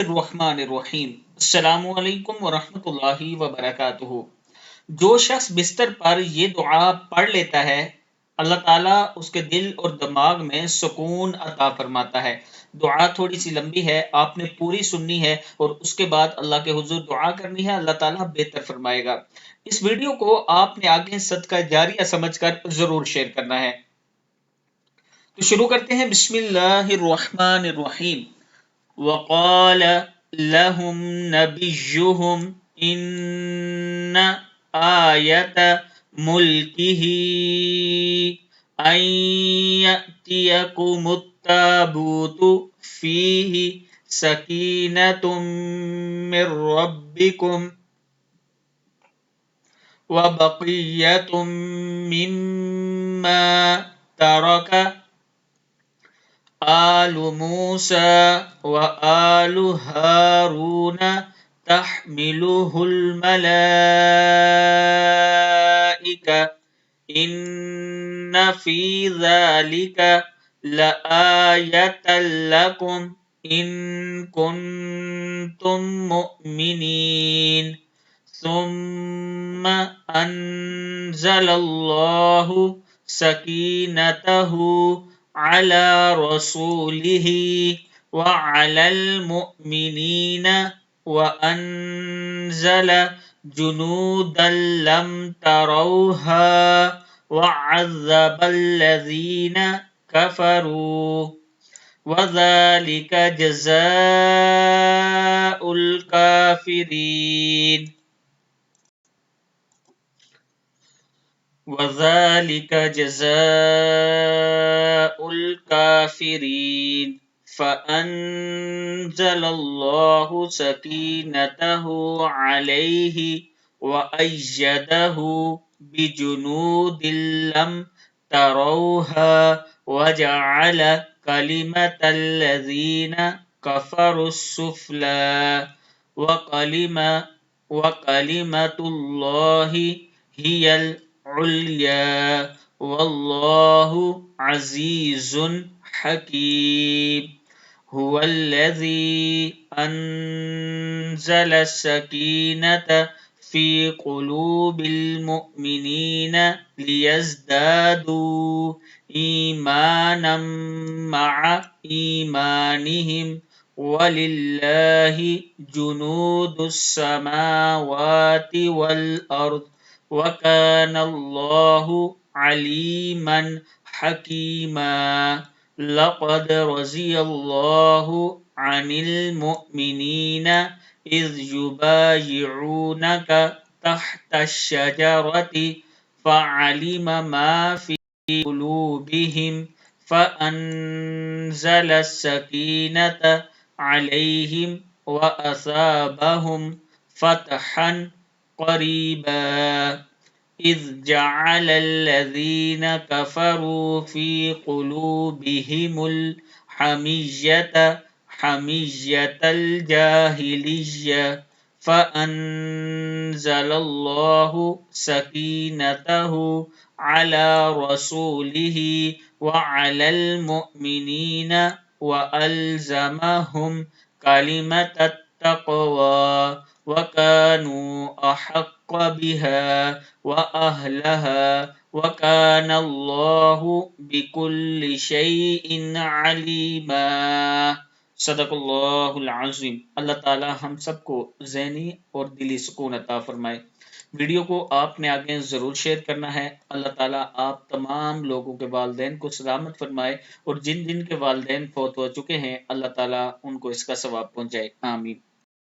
الرحمن الرحیم السلام علیکم ورحمۃ اللہ وبرکاتہ۔ جو شخص بستر پر یہ دعا پڑھ لیتا ہے اللہ تعالیٰ اس کے دل اور دماغ میں سکون عطا فرماتا ہے۔ دعا تھوڑی سی لمبی ہے، آپ نے پوری سننی ہے اور اس کے بعد اللہ کے حضور دعا کرنی ہے، اللہ تعالیٰ بہتر فرمائے گا۔ اس ویڈیو کو آپ نے آگے صدقہ جاریہ سمجھ کر ضرور شیئر کرنا ہے۔ تو شروع کرتے ہیں، بسم اللہ الرحمن الرحیم۔ وقال لهم نبيهم إن آية ملكه أن يأتيكم التابوت فيه سكينة من ربكم وبقية مما ترك آل موسى وآل هارون تحمله الملائكة إن في ذلك لآية لكم إن كنتم مؤمنين ثم أنزل الله سكينته على رسوله وعلى المؤمنين وأنزل جنودا لم تروها وعذب الذين كفروا وذلك جزاء الكافرين وَذَلِكَ جَزَاءُ الْكَافِرِينَ فَأَنزَلَ اللَّهُ سَكِينَتَهُ عَلَيْهِ وَأَيَّدَهُ بِجُنُودٍ لَّمْ تَرَوْهَا وَجَعَلَ كَلِمَةَ الَّذِينَ كَفَرُوا السُّفْلَىٰ وَكَلِمَةُ اللَّهِ هِيَ العليا والله عزيز حكيم هو الذي أنزل السكينة في قلوب المؤمنين ليزدادوا إيمانا مع إيمانهم ولله جنود السماوات والأرض وَكَانَ اللَّهُ عَلِيمًا حَكِيمًا لَقَدْ رَضِيَ اللَّهُ عَنِ الْمُؤْمِنِينَ إِذْ يُبَايِعُونَكَ تَحْتَ الشَّجَرَةِ فَعَلِمَ مَا فِي قُلُوبِهِمْ فَأَنزَلَ السَّكِينَةَ عَلَيْهِمْ وَأَثَابَهُمْ فَتْحًا قريبا إذ جعل الذين كفروا في قلوبهم الحمية حمية الجاهلية فأنزل الله سكينته على رسوله وعلى المؤمنين وألزمهم كلمة التقوى وَكَانُوا أَحَقَّ بِهَا وَأَهْلَهَا وَكَانَ اللَّهُ بِكُلِّ شَيْءٍ عَلِيمًا۔ صدق اللہ العظیم۔ اللہ تعالی ہم سب کو ذہنی اور دلی سکون عطا فرمائے۔ ویڈیو کو آپ نے آگے ضرور شیئر کرنا ہے۔ اللہ تعالیٰ آپ تمام لوگوں کے والدین کو سلامت فرمائے اور جن جن کے والدین فوت ہو چکے ہیں اللہ تعالیٰ ان کو اس کا ثواب پہنچائے، آمین۔